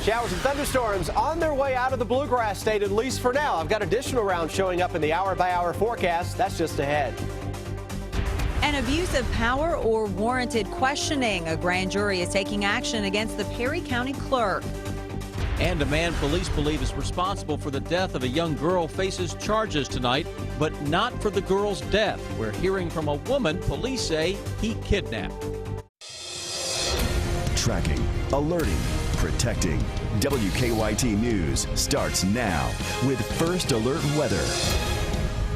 Showers and thunderstorms on their way out of the bluegrass state, at least for now. I've got additional rounds showing up in the hour-by-hour forecast. That's just ahead. An abuse of power or warranted questioning. A grand jury is taking action against the Perry County clerk. And a man police believe is responsible for the death of a young girl faces charges tonight, but not for the girl's death. We're hearing from a woman police say he kidnapped. Tracking, alerting, protecting. WKYT News starts now with First Alert Weather.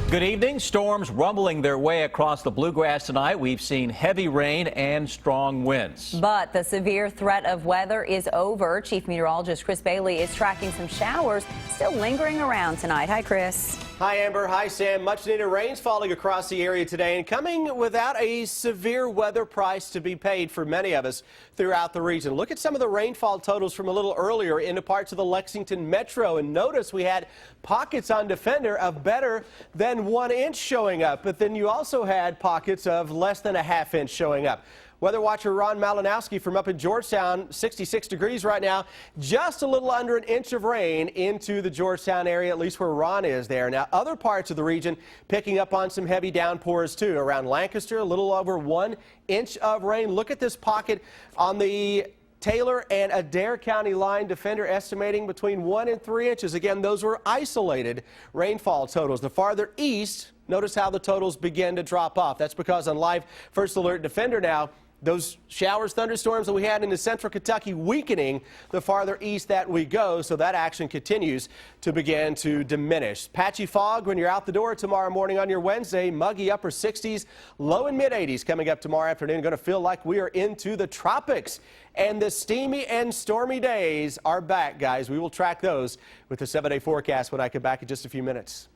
Good evening. Storms rumbling their way across the bluegrass tonight. We've seen heavy rain and strong winds. But the severe threat of weather is over. Chief Meteorologist Chris Bailey is tracking some showers still lingering around tonight. Hi, Chris. Hi, Amber. Hi, Sam. Much needed rain's falling across the area today and coming without a severe weather price to be paid for many of us throughout the region. Look at some of the rainfall totals from a little earlier into parts of the Lexington metro, and notice we had pockets on Defender of better than 1 inch showing up, but then you also had pockets of less than a ½ inch showing up. Weather watcher Ron Malinowski from up in Georgetown, 66 degrees right now, just a little under 1 inch of rain into the Georgetown area, at least where Ron is there. Now, other parts of the region picking up on some heavy downpours too. Around Lancaster, a little over 1 inch of rain. Look at this pocket on the Taylor and Adair County line. Defender estimating between 1 and 3 inches. Again, those were isolated rainfall totals. The farther east, notice how the totals begin to drop off. That's because on live First Alert Defender now, those showers, thunderstorms that we had into central Kentucky weakening the farther east that we go, so that action continues to begin to diminish. Patchy fog when you're out the door tomorrow morning on your Wednesday. Muggy upper 60s, low and mid 80s coming up tomorrow afternoon. Going to feel like we are into the tropics. And the steamy and stormy days are back, guys. We will track those with the 7-day forecast when I come back in just a few minutes.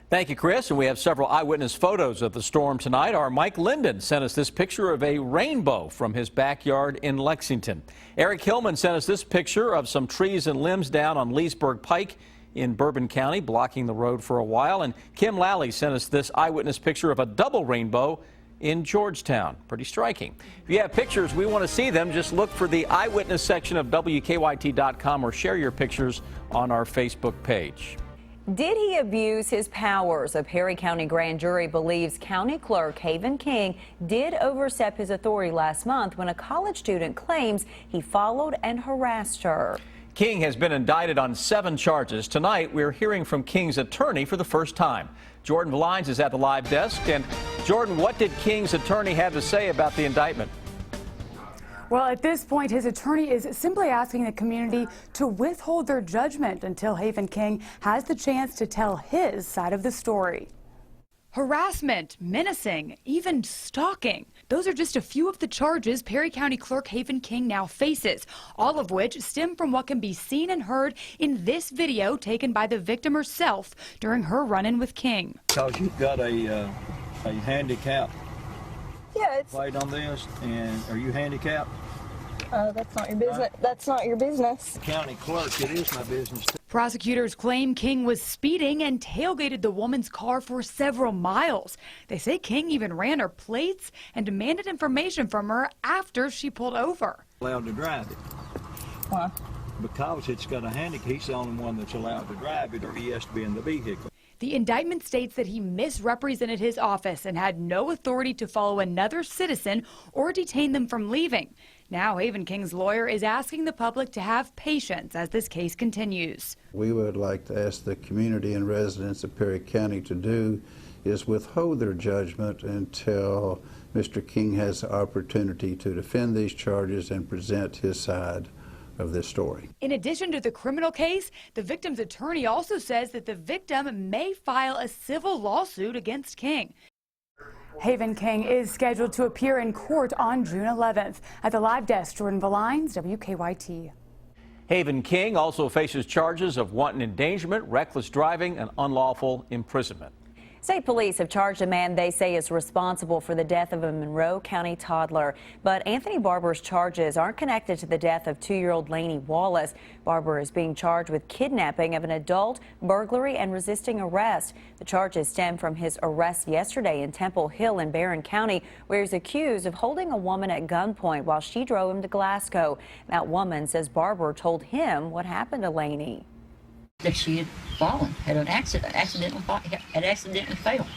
Thank you, Chris. And we have several eyewitness photos of the storm tonight. Our Mike Linden sent us this picture of a rainbow from his backyard in Lexington. Eric Hillman sent us this picture of some trees and limbs down on Leesburg Pike in Bourbon County, blocking the road for a while. And Kim Lally sent us this eyewitness picture of a double rainbow in Georgetown. Pretty striking. If you have pictures, we want to see them. Just look for the eyewitness section of WKYT.com or share your pictures on our Facebook page. Did he abuse his powers? A Perry County grand jury believes County Clerk Haven King did overstep his authority last month when a college student claims he followed and harassed her. King has been indicted on 7 charges. Tonight, we're hearing from King's attorney for the first time. Jordan Valines is at the live desk. And Jordan, what did King's attorney have to say about the indictment? Well, at this point, his attorney is simply asking the community to withhold their judgment until Haven King has the chance to tell his side of the story. Harassment, menacing, even stalking. Those are just a few of the charges Perry County Clerk Haven King now faces, all of which stem from what can be seen and heard in this video taken by the victim herself during her run-in with King. Because you've got a handicap. Yeah, it's Played on this, and are you handicapped? that's not your business. That's not your business. County clerk, it is my business. Prosecutors claim King was speeding and tailgated the woman's car for several miles. They say King even ran her plates and demanded information from her after she pulled over. Allowed to drive it. Why? Because it's got a handicap, he's the only one that's allowed to drive it, or he has to be in the vehicle. The indictment states that he misrepresented his office and had no authority to follow another citizen or detain them from leaving. Now, Haven King's lawyer is asking the public to have patience as this case continues. We would like to ask the community and residents of Perry County to do is withhold their judgment until Mr. King has the opportunity to defend these charges and present his side of this story. In addition to the criminal case, the victim's attorney also says that the victim may file a civil lawsuit against King. Haven King is scheduled to appear in court on June 11th. At the live desk, Jordan Valines, WKYT. Haven King also faces charges of wanton endangerment, reckless driving, and unlawful imprisonment. State police have charged a man they say is responsible for the death of a Monroe County toddler. But Anthony Barber's charges aren't connected to the death of 2-year-old Lainey Wallace. Barber is being charged with kidnapping of an adult, burglary, and resisting arrest. The charges stem from his arrest yesterday in Temple Hill in Barron County, where he's accused of holding a woman at gunpoint while she drove him to Glasgow. That woman says Barber told him what happened to Lainey. That she had fallen, had an accidentally fell.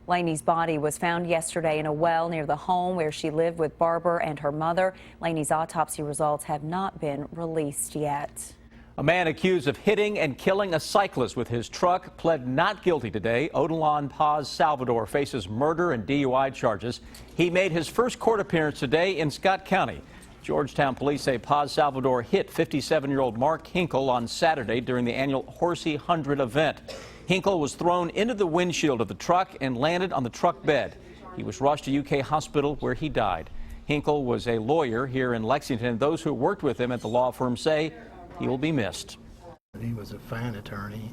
Lainey's body was found yesterday in a well near the home where she lived with Barber and her mother. Lainey's autopsy results have not been released yet. A man accused of hitting and killing a cyclist with his truck pled not guilty today. Odilon Paz Salvador faces murder and DUI charges. He made his first court appearance today in Scott County. Georgetown police say Paz Salvador hit 57-year-old Mark Hinkle on Saturday during the annual Horsey 100 event. Hinkle was thrown into the windshield of the truck and landed on the truck bed. He was rushed to UK Hospital where he died. Hinkle was a lawyer here in Lexington. Those who worked with him at the law firm say he will be missed. He was a fine attorney,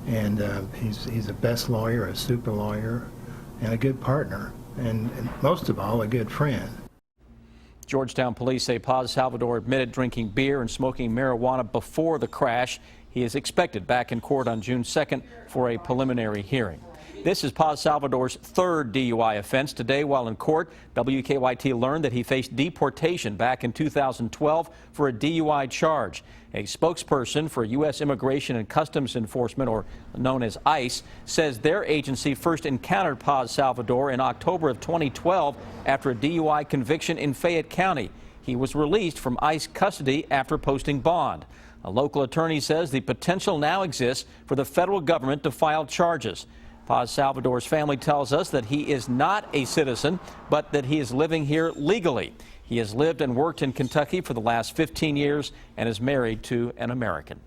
and he's the best lawyer, a super lawyer, and a good partner, and most of all, a good friend. Georgetown police say Paz Salvador admitted drinking beer and smoking marijuana before the crash. He is expected back in court on June 2nd for a preliminary hearing. This is Paz Salvador's third DUI offense. Today, while in court, WKYT learned that he faced deportation back in 2012 for a DUI charge. A spokesperson for U.S. Immigration and Customs Enforcement, or known as ICE, says their agency first encountered Paz Salvador in October of 2012 after a DUI conviction in Fayette County. He was released from ICE custody after posting bond. A local attorney says the potential now exists for the federal government to file charges. Paz Salvador's family tells us that he is not a citizen, but that he is living here legally. He has lived and worked in Kentucky for the last 15 years and is married to an American.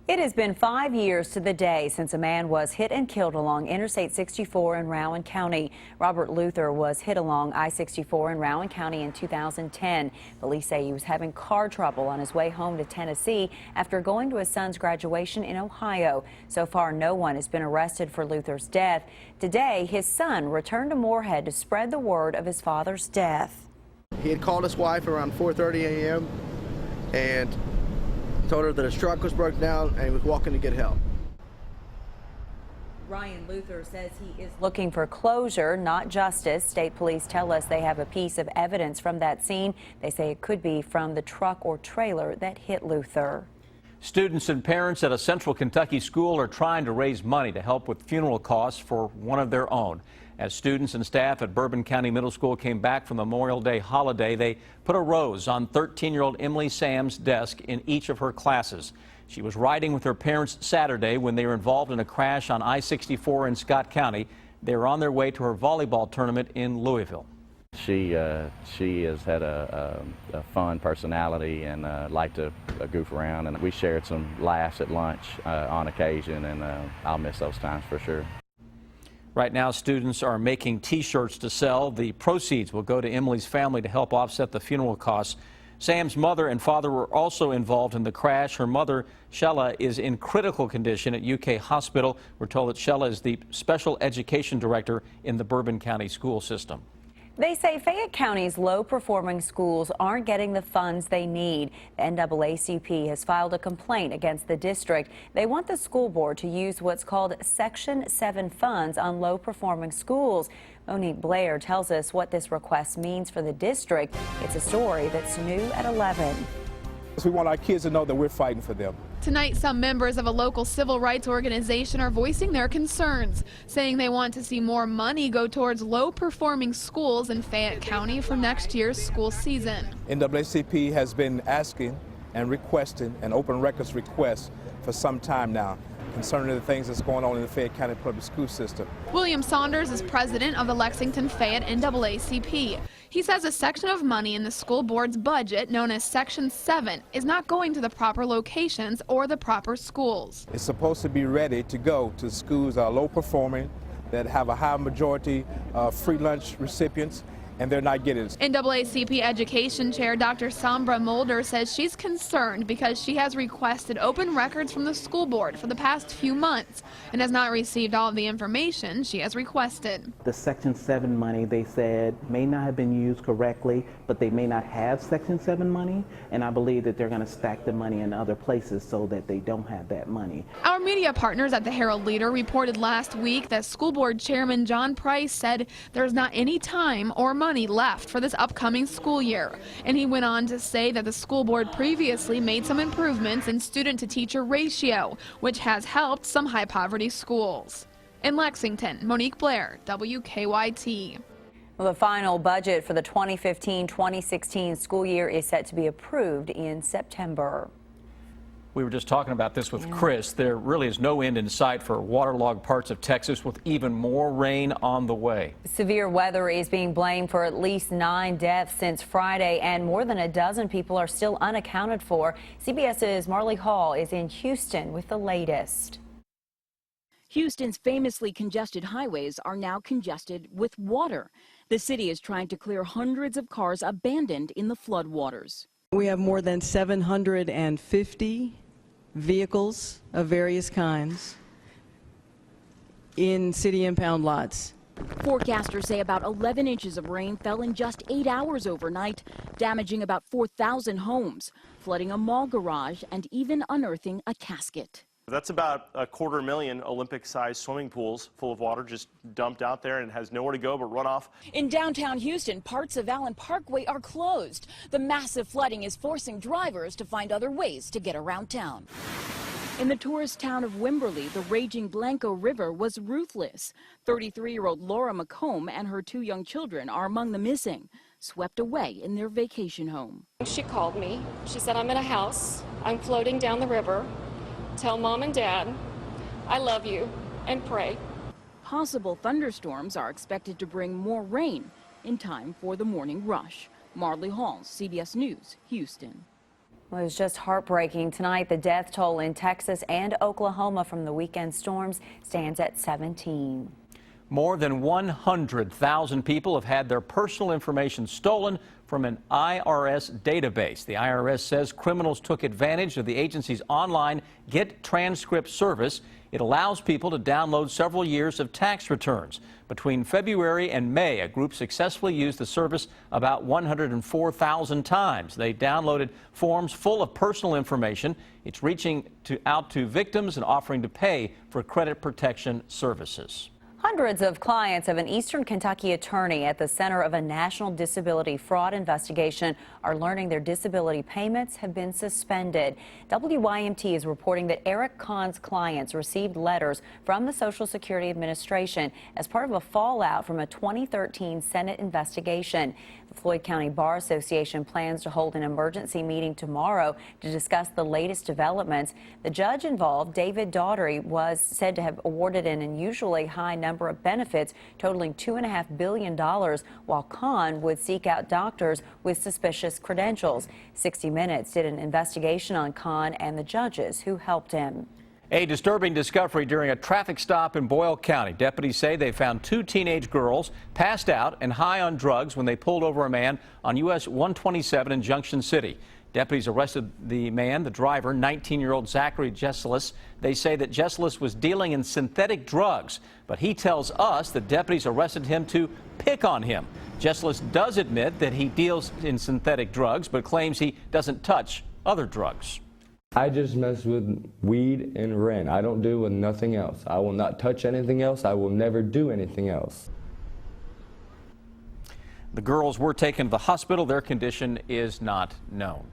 It has been 5 years to the day since a man was hit and killed along Interstate 64 in Rowan County. Robert Luther was hit along I-64 in Rowan County in 2010. Police say he was having car trouble on his way home to Tennessee after going to his son's graduation in Ohio. So far, no one has been arrested for Luther's death. Today, his son returned to Moorhead to spread the word of his father's death. He had called his wife around 4:30 a.m. and told her that his truck was broken down and he was walking to get help. Ryan Luther says he is looking for closure, not justice. State police tell us they have a piece of evidence from that scene. They say it could be from the truck or trailer that hit Luther. Students and parents at a Central Kentucky school are trying to raise money to help with funeral costs for one of their own. As students and staff at Bourbon County Middle School came back from the Memorial Day holiday, they put a rose on 13-year-old Emily Sam's desk in each of her classes. She was riding with her parents Saturday when they were involved in a crash on I-64 in Scott County. They were on their way to her volleyball tournament in Louisville. She has had a fun personality and liked to goof around, and we shared some laughs at lunch on occasion, and I'll miss those times for sure. Right now, students are making T-shirts to sell. The proceeds will go to Emily's family to help offset the funeral costs. Sam's mother and father were also involved in the crash. Her mother, Shella, is in critical condition at UK Hospital. We're told that Shella is the special education director in the Bourbon County school system. They say Fayette County's low-performing schools aren't getting the funds they need. The NAACP has filed a complaint against the district. They want the school board to use what's called Section 7 funds on low-performing schools. Monique Blair tells us what this request means for the district. It's a story that's new at 11. We want our kids to know that we're fighting for them. Tonight, some members of a local civil rights organization are voicing their concerns, saying they want to see more money go towards low-performing schools in Fayette County for next year's school season. NAACP has been asking and requesting an open records request for some time now concerning the things that's going on in the Fayette County public school system. William Saunders is president of the Lexington Fayette NAACP. He says a section of money in the school board's budget, known as Section 7, is not going to the proper locations or the proper schools. It's supposed to be ready to go to schools that are low performing, that have a high majority of free lunch recipients, and they're not getting it. NAACP Education Chair Dr. Sambra Mulder says she's concerned because she has requested open records from the school board for the past few months and has not received all of the information she has requested. The Section 7 money, they said, may not have been used correctly, but they may not have Section 7 money, and I believe that they're going to stack the money in other places so that they don't have that money. Our media partners at the Herald Leader reported last week that School Board Chairman John Price said there's not any time or money left for this upcoming school year. And he went on to say that the school board previously made some improvements in student-to-teacher ratio, which has helped some high-poverty schools. In Lexington, Monique Blair, WKYT. Well, the final budget for the 2015-2016 school year is set to be approved in September. We were just talking about this with Chris. There really is no end in sight for waterlogged parts of Texas, with even more rain on the way. Severe weather is being blamed for at least 9 deaths since Friday, and more than a dozen people are still unaccounted for. CBS's Marley Hall is in Houston with the latest. Houston's famously congested highways are now congested with water. The city is trying to clear hundreds of cars abandoned in the floodwaters. We have more than 750 vehicles of various kinds in city impound lots. Forecasters say about 11 inches of rain fell in just 8 hours overnight, damaging about 4,000 homes, flooding a mall garage and even unearthing a casket. That's about 250,000 Olympic-sized swimming pools full of water just dumped out there and has nowhere to go but run off. In downtown Houston, parts of Allen Parkway are closed. The massive flooding is forcing drivers to find other ways to get around town. In the tourist town of Wimberley, the raging Blanco River was ruthless. 33-year-old Laura McComb and her 2 young children are among the missing, swept away in their vacation home. She called me. She said, I'm in a house. I'm floating down the river. Tell Mom and Dad I love you and pray. Possible thunderstorms are expected to bring more rain in time for the morning rush. Marley Hall, CBS News, Houston. Well, it was just heartbreaking tonight. The death toll in Texas and Oklahoma from the weekend storms stands at 17. More than 100,000 people have had their personal information stolen from an IRS database. The IRS says criminals took advantage of the agency's online Get Transcript service. It allows people to download several years of tax returns. Between February and May, a group successfully used the service about 104,000 times. They downloaded forms full of personal information. It's reaching out to victims and offering to pay for credit protection services. Hundreds of clients of an Eastern Kentucky attorney at the center of a national disability fraud investigation are learning their disability payments have been suspended. WYMT is reporting that Eric Kahn's clients received letters from the Social Security Administration as part of a fallout from a 2013 Senate investigation. The Floyd County Bar Association plans to hold an emergency meeting tomorrow to discuss the latest developments. The judge involved, David Daugherty, was said to have awarded an unusually high number of benefits totaling $2.5 billion, while Kahn would seek out doctors with suspicious credentials. 60 Minutes did an investigation on Kahn and the judges who helped him. A disturbing discovery during a traffic stop in Boyle County. Deputies say they found 2 teenage girls passed out and high on drugs when they pulled over a man on US 127 in Junction City. Deputies arrested the man, the driver, 19-year-old Zachary Jesselis. They say that Jesselis was dealing in synthetic drugs, but he tells us that deputies arrested him to pick on him. Jesselis does admit that he deals in synthetic drugs, but claims he doesn't touch other drugs. I just mess with weed and Ren. I don't do with nothing else. I will not touch anything else. I will never do anything else. The girls were taken to the hospital. Their condition is not known.